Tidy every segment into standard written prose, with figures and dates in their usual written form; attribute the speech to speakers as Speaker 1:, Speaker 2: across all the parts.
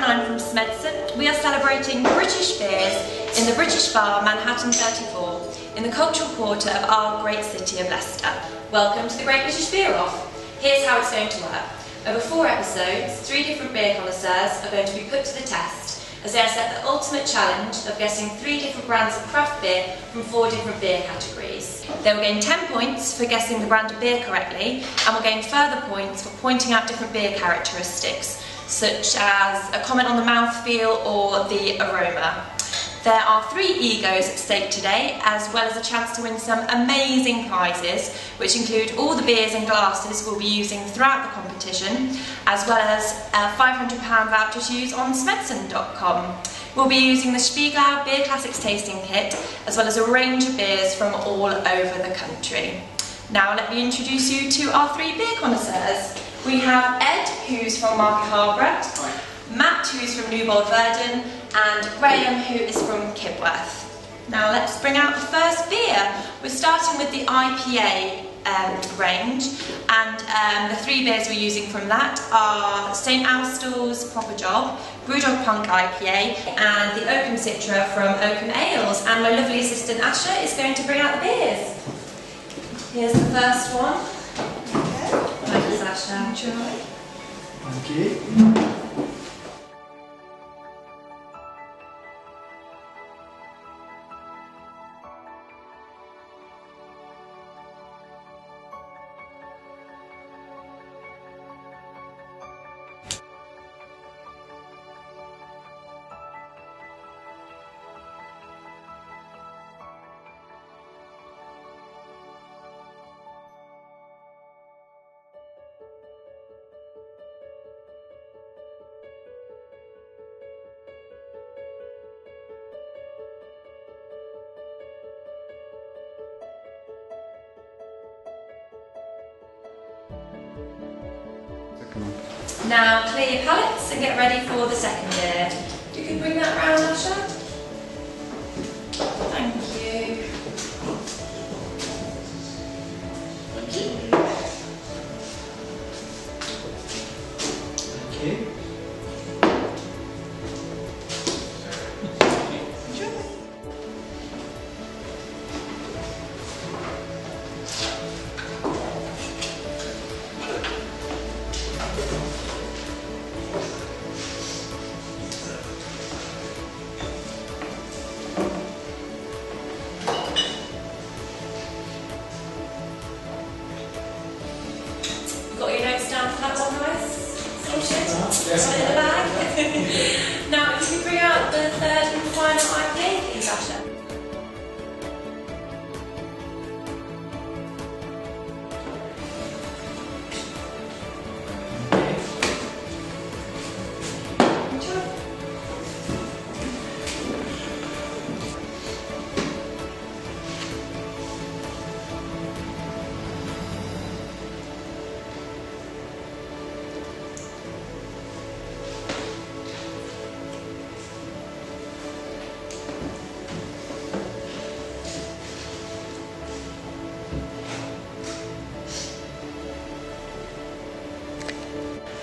Speaker 1: I'm from Smedson. We are celebrating British beers in the British Bar, Manhattan 34, in the cultural quarter of our great city of Leicester. Welcome to the Great British Beer Off. Here's how it's going to work. Over 4 episodes, 3 different beer connoisseurs are going to be put to the test as they are set the ultimate challenge of guessing 3 different brands of craft beer from 4 different beer categories. They will gain 10 points for guessing the brand of beer correctly and will gain further points for pointing out different beer characteristics, such as a comment on the mouthfeel or the aroma. There are 3 egos at stake today, as well as a chance to win some amazing prizes, which include all the beers and glasses we'll be using throughout the competition, as well as a £500 voucher to use on Smedson.com. We'll be using the Spiegelau Beer Classics tasting kit, as well as a range of beers from all over the country. Now let me introduce you to our 3 beer connoisseurs. We have Ed, who's from Market Harborough, Matt, who's from Newbold Verdon, and Graham, who is from Kibworth. Now let's bring out the first beer. We're starting with the IPA range, and the 3 beers we're using from that are St Austell's Proper Job, Brewdog Punk IPA, and the Oakham Citra from Oakham Ales. And my lovely assistant Asha is going to bring out the beers. Here's the first one. Okay. Thanks, Asha. Enjoy.
Speaker 2: Thank you.
Speaker 1: Now clear your palettes and get ready for the second beer. You can bring that round, Asha. Thank you.
Speaker 2: Thank you. Thank you.
Speaker 1: Got your notes down for that one, guys?
Speaker 2: Yes.
Speaker 1: Got it in the bag? Now, if you could bring out the third and final IPA, please, Asha.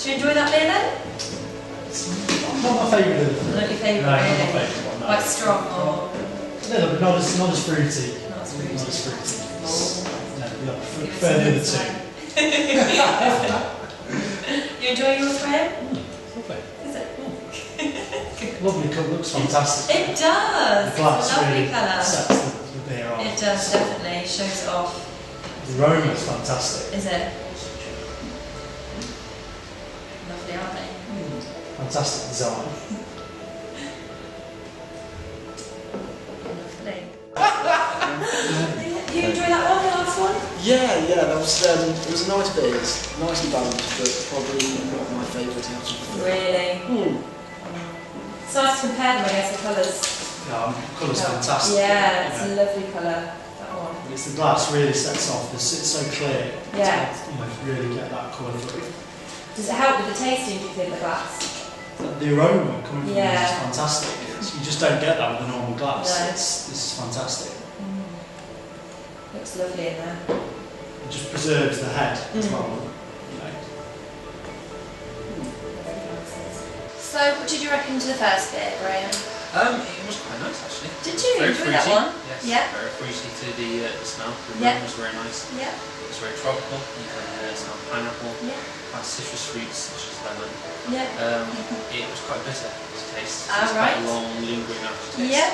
Speaker 1: Did you enjoy that beer then?
Speaker 2: Not my favourite.
Speaker 1: Not your favourite,
Speaker 2: No,
Speaker 1: really?
Speaker 2: not my favourite one, no.
Speaker 1: Quite strong or?
Speaker 2: No, but not as fruity.
Speaker 1: Not as fruity.
Speaker 2: Not as fruity. No, yeah, prefer the other 2.
Speaker 1: You enjoying yours, Graham?
Speaker 2: Lovely.
Speaker 1: Is it?
Speaker 2: Lovely cup, looks fantastic.
Speaker 1: It does.
Speaker 2: The glass
Speaker 1: It's a lovely
Speaker 2: really
Speaker 1: colour.
Speaker 2: sets the beer off.
Speaker 1: It does, definitely. Shows it off.
Speaker 2: The aroma is fantastic.
Speaker 1: Is it? Lovely, aren't they?
Speaker 2: Fantastic design.
Speaker 1: Lovely. You enjoy that one, the last one?
Speaker 3: Yeah, that was it was a nice beer, nicely balanced, but probably not my favourite out of the 3.
Speaker 1: Really? It's nice to compare them against the colours.
Speaker 2: Yeah, the colour's fantastic.
Speaker 1: Yeah, it's a lovely colour, that one.
Speaker 2: It's the glass really sets off. It's so clear.
Speaker 1: Yeah.
Speaker 2: To, really get that colour through.
Speaker 1: Does it help with the tasting, do you think, the glass?
Speaker 2: The aroma coming from
Speaker 1: Yeah.
Speaker 2: it is fantastic. You just don't get that with a normal glass.
Speaker 1: No.
Speaker 2: This is fantastic.
Speaker 1: Looks lovely in there.
Speaker 2: It just preserves the head as well. You know.
Speaker 1: So, what did you reckon to the first beer, Graham?
Speaker 3: It was quite nice actually.
Speaker 1: Did you
Speaker 3: Very
Speaker 1: enjoy
Speaker 3: fruity.
Speaker 1: that one?
Speaker 3: Yes,
Speaker 1: Yeah.
Speaker 3: very fruity to the smell. The
Speaker 1: Yeah.
Speaker 3: room was very nice.
Speaker 1: Yeah.
Speaker 3: It was very tropical. You can smell pineapple,
Speaker 1: Yeah.
Speaker 3: quite citrus fruits such as lemon.
Speaker 1: Yeah.
Speaker 3: It was quite bitter to taste.
Speaker 1: Ah,
Speaker 3: It's
Speaker 1: right.
Speaker 3: quite a long, lingering aftertaste.
Speaker 1: Yeah.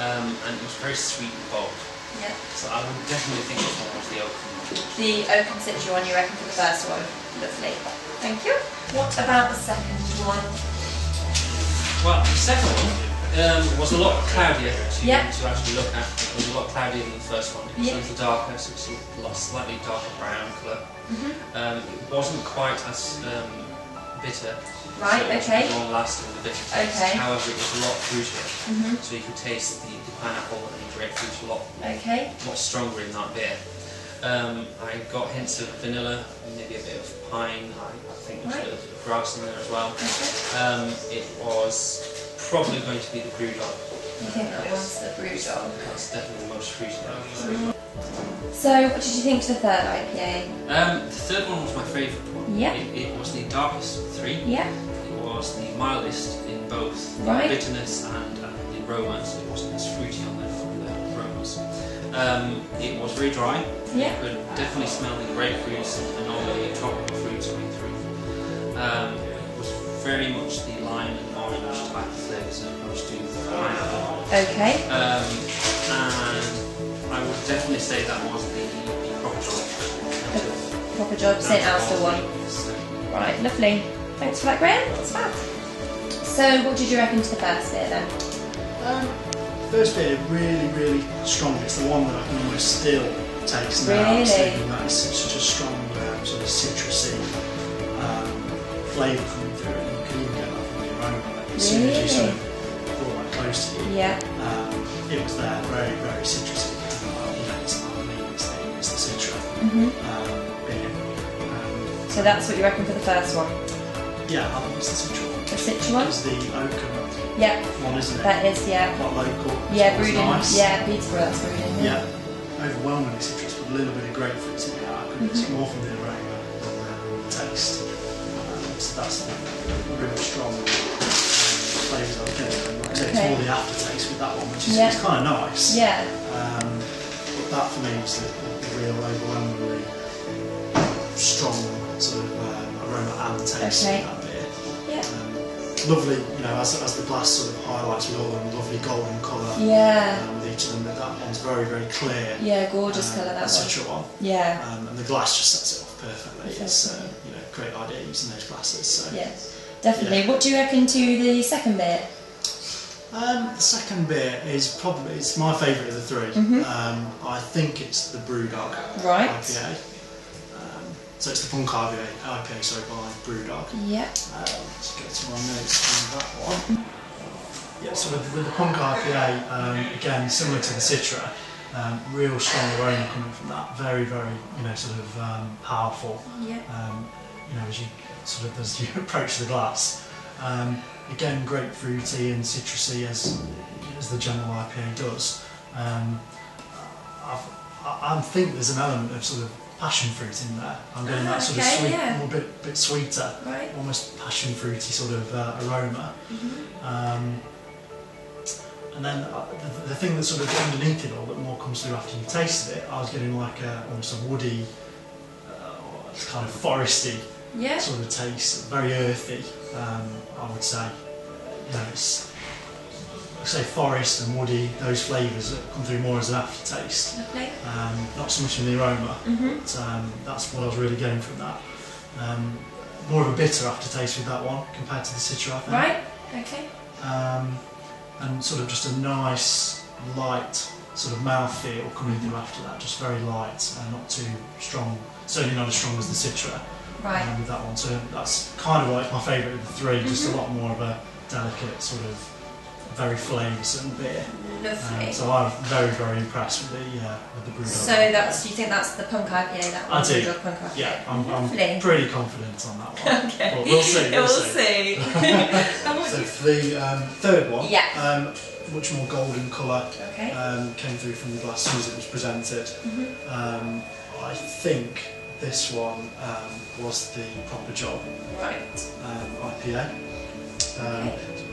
Speaker 3: And it was very sweet and bold.
Speaker 1: Yeah.
Speaker 3: So I would definitely think this one was the Oakham.
Speaker 1: The Oakham Citra one, you reckon, for the first one? Lovely. Thank you. What about the second one?
Speaker 3: Well, the second one was a lot cloudier to actually look at. It was a lot cloudier than the first one. It was a little darker, so it's a lot slightly darker brown colour. It wasn't quite as bitter.
Speaker 1: Right,
Speaker 3: so
Speaker 1: okay.
Speaker 3: It was long lasting with the bitter taste.
Speaker 1: Okay.
Speaker 3: However, it was a lot fruitier. So you could taste the pineapple and the grapefruit a lot stronger in that beer. I got hints of vanilla, maybe a bit of pine. I think there's a bit of grass in there as well. It was probably going to be the Brewdog.
Speaker 1: You think that was the Brewdog?
Speaker 3: That's definitely the most fruity.
Speaker 1: So, what did you think to the third IPA?
Speaker 3: The third one was my favourite one.
Speaker 1: Yeah.
Speaker 3: It was the darkest of the three.
Speaker 1: Yeah.
Speaker 3: It was the mildest in both bitterness and the aroma, so it wasn't as fruity on the aromas. It was very dry.
Speaker 1: Yeah.
Speaker 3: You could definitely smell the grapefruits and all the tropical fruits coming through. It was very much the lime and orange type of flavours as opposed to the pineapple.
Speaker 1: Okay.
Speaker 3: And I would definitely say that was the proper job.
Speaker 1: Proper job, St Austell one. Right, lovely. Thanks for that, Graham. That's fab. So, what did you reckon to the first beer then?
Speaker 2: First beer, really strong. It's the one that I can almost still taste now.
Speaker 1: Really?
Speaker 2: That is such a strong sort of citrusy flavour coming through it. You can even get that from the aroma. As soon as you sort of brought that close to you, it was there, very citrusy. It's the Citra beer.
Speaker 1: So that's what you reckon for the first one?
Speaker 2: Yeah, I think it's the Citra one.
Speaker 1: The Citra one?
Speaker 2: It's the Oakham one, isn't it?
Speaker 1: That is,
Speaker 2: Quite local.
Speaker 1: Yeah, brewed in.
Speaker 2: Nice.
Speaker 1: Yeah, Peterborough, that's brewed in.
Speaker 2: Yeah, overwhelmingly citrus with a little bit of grapefruit in it. It's more from the aroma than the taste. So that's the really strong flavours I'm getting. Like I say, it's more the aftertaste with that one, which is it's kind of nice.
Speaker 1: Yeah.
Speaker 2: But that for me was the real overwhelmingly strong sort of aroma and taste of that beer.
Speaker 1: Yeah.
Speaker 2: Lovely, as the glass sort of highlights with all the lovely golden colour.
Speaker 1: Yeah.
Speaker 2: With each of them, but that one's very clear.
Speaker 1: Yeah, gorgeous colour that one.
Speaker 2: Such a one.
Speaker 1: Yeah.
Speaker 2: And the glass just sets it off perfectly. It's great idea using those glasses. So.
Speaker 1: Yes, definitely. What do you reckon to the second beer?
Speaker 2: The second beer is it's my favourite of the three. I think it's the Brewdog IPA. So it's the Punk IPA, by Brewdog.
Speaker 1: Yeah.
Speaker 2: Let's get to my notes on that one. Yeah, so with the Punk IPA, again, similar to the Citra, real strong aroma coming from that. Very, sort of powerful.
Speaker 1: Yeah.
Speaker 2: As you approach the glass. Again, grapefruity and citrusy as the general IPA does. I think there's an element of sort of passion fruit in there. I'm getting that sort of sweet, more bit sweeter, almost passion fruity sort of aroma. And then the thing that's sort of underneath it all that more comes through after you've tasted it, I was getting like almost a woody, kind of foresty sort of taste, very earthy. I would say, it's forest and woody, those flavours that come through more as an aftertaste.
Speaker 1: Lovely.
Speaker 2: Not so much in the aroma, but that's what I was really getting from that. More of a bitter aftertaste with that one compared to the Citra, I think.
Speaker 1: Right, okay.
Speaker 2: And sort of just a nice, light sort of mouthfeel coming through after that, just very light and not too strong, certainly not as strong as the Citra. With that one, so that's kind of like my favourite of the three, just a lot more of a delicate sort of very flavoursome beer.
Speaker 1: Lovely.
Speaker 2: So I'm very impressed with the Brewdog.
Speaker 1: So you think that's the Punk IPA, that one?
Speaker 2: I do.
Speaker 1: Brewdog Punk IPA.
Speaker 2: Yeah, I'm pretty confident on that one.
Speaker 1: Okay.
Speaker 2: But we'll see.
Speaker 1: We'll see.
Speaker 2: So for the third one,
Speaker 1: Yeah.
Speaker 2: Much more golden colour,
Speaker 1: Okay.
Speaker 2: came through from the glass as soon as it was presented. I think this one was the Proper Job
Speaker 1: Right.
Speaker 2: IPA.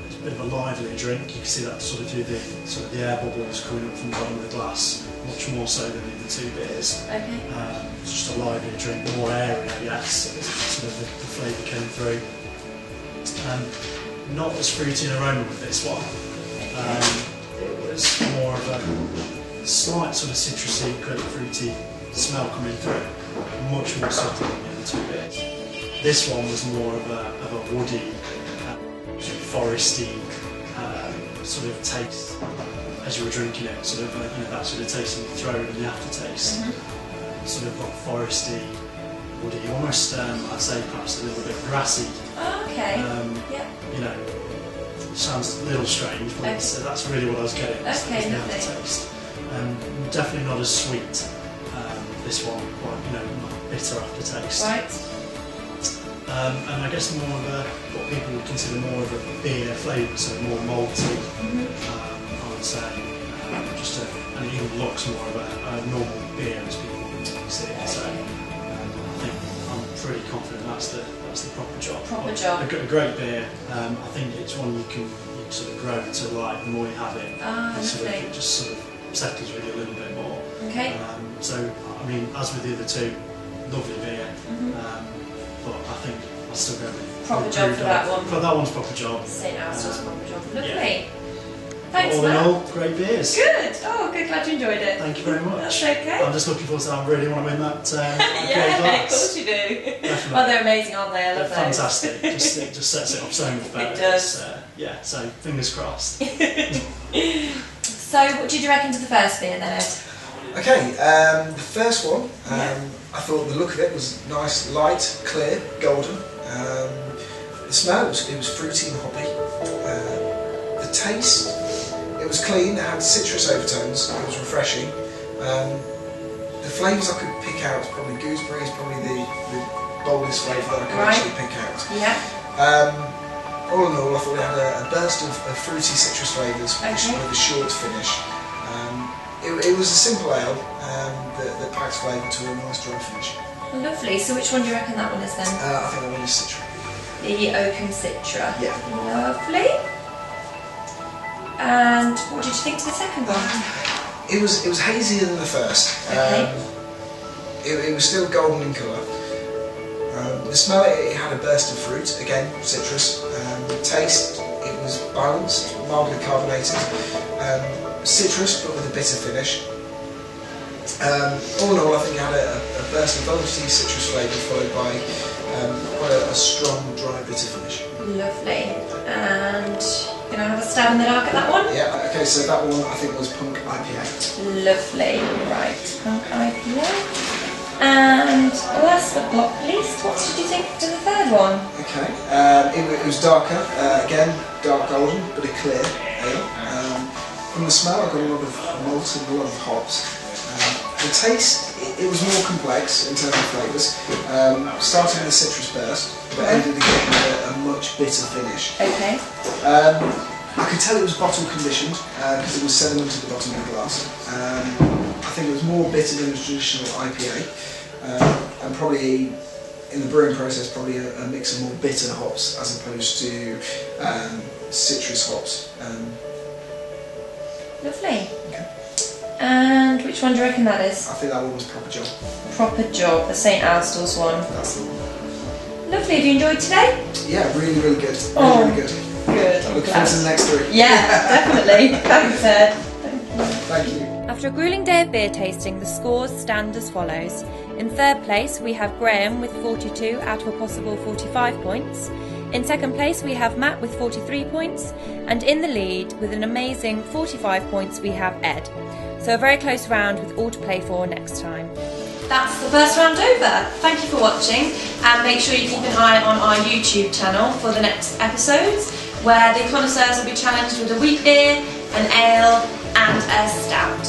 Speaker 2: It's a bit of a lively drink. You can see that sort of through the air bubbles coming up from the bottom of the glass, much more so than the other two beers.
Speaker 1: Okay.
Speaker 2: It's just a lively drink, more airy, I guess. Sort of the flavour came through. Not as fruity in aroma with this one. It was more of a slight sort of citrusy, grapefruity smell coming through, much more subtle than the other two beers. This one was more of a woody, foresty sort of taste as you were drinking it. Sort of that sort of taste in your throat and the aftertaste. Sort of foresty, woody, almost I'd say perhaps a little bit grassy.
Speaker 1: Oh, okay.
Speaker 2: Sounds a little strange, but that's really what I was getting.
Speaker 1: Okay,
Speaker 2: the aftertaste. Definitely not as sweet. This one, quite not bitter aftertaste.
Speaker 1: Right.
Speaker 2: And I guess more of what people would consider more of a beer flavour, so more malty. I would say, and it even looks more of a normal beer as people see it. So I think I'm pretty confident that's the proper job.
Speaker 1: Proper job.
Speaker 2: A great beer. I think it's one you can sort of grow to like the more you have it. It just sort of settles with you a little bit more.
Speaker 1: Okay.
Speaker 2: So I mean, as with the other two, lovely beer. But I think I'll still go with
Speaker 1: proper job for that one.
Speaker 2: That one's proper job.
Speaker 1: St. Austell's proper job. Lovely.
Speaker 2: Yeah.
Speaker 1: Thanks,
Speaker 2: all
Speaker 1: Matt.
Speaker 2: in all, great beers.
Speaker 1: Good. Oh, good. Glad you enjoyed it.
Speaker 2: Thank you very much.
Speaker 1: That's okay.
Speaker 2: I'm just looking forward to that. I really want to win that.
Speaker 1: Yeah, of course you do.
Speaker 2: Definitely.
Speaker 1: Well, they're amazing, aren't they? I love
Speaker 2: they're fantastic. It just sets it up so much better.
Speaker 1: It does.
Speaker 2: So fingers crossed.
Speaker 1: So, what did you reckon to the first beer then, Ed?
Speaker 4: Okay, the first one, I thought the look of it was nice, light, clear, golden. The smell, it was fruity and hoppy. The taste, it was clean, it had citrus overtones, it was refreshing. The flavours I could pick out was probably gooseberries, probably the boldest flavour that I could actually pick out.
Speaker 1: Yeah.
Speaker 4: All in all, I thought it had a burst of fruity citrus flavours with a short finish. It was a simple ale that packs flavour to a nice dry finish.
Speaker 1: Lovely. So which one do you reckon that one is then?
Speaker 4: I think that one is Citra.
Speaker 1: The Oakham Citra.
Speaker 4: Yeah.
Speaker 1: Lovely. And what did you think to the second one?
Speaker 4: It was hazier than the first.
Speaker 1: Okay.
Speaker 4: It was still golden in colour. The smell, it had a burst of fruit, again citrus. The taste, it was balanced, mildly carbonated. Citrus, but with a bitter finish. All in all, I think it had a burst of velvety citrus flavour followed by quite a strong, dry, bitter finish.
Speaker 1: Lovely. And can I have a stab in the dark at that one?
Speaker 4: Yeah. Okay. So that one I think was Punk IPA.
Speaker 1: Lovely. Right. Punk IPA. And last but not least, what did you think to the third one?
Speaker 4: Okay. It was darker. Again, dark golden, but a clear ale. From the smell, I got a lot of malt and a lot of hops. The taste, it was more complex in terms of flavours. Starting with a citrus burst, but ended again with a much bitter finish.
Speaker 1: Okay.
Speaker 4: I could tell it was bottle conditioned because it was sediment at the bottom of the glass. I think it was more bitter than a traditional IPA, and probably in the brewing process, probably a mix of more bitter hops as opposed to citrus hops.
Speaker 1: Lovely.
Speaker 4: Okay.
Speaker 1: And which one do you reckon that is?
Speaker 4: I think that one was Proper Job.
Speaker 1: Proper Job, the St. Austell's one.
Speaker 4: That's the one.
Speaker 1: Lovely. Have you enjoyed today?
Speaker 4: Yeah, really, really good.
Speaker 1: Oh,
Speaker 4: really good.
Speaker 1: Good.
Speaker 4: I look forward to the next three.
Speaker 1: Yeah, definitely. Thanks, Ed.
Speaker 4: Thank you.
Speaker 1: After a gruelling day of beer tasting, the scores stand as follows. In third place, we have Graham with 42 out of a possible 45 points. In second place, we have Matt with 43 points. And in the lead, with an amazing 45 points, we have Ed. So a very close round with all to play for next time. That's the first round over. Thank you for watching, and make sure you keep an eye on our YouTube channel for the next episodes, where the connoisseurs will be challenged with a wheat beer, an ale and a stout.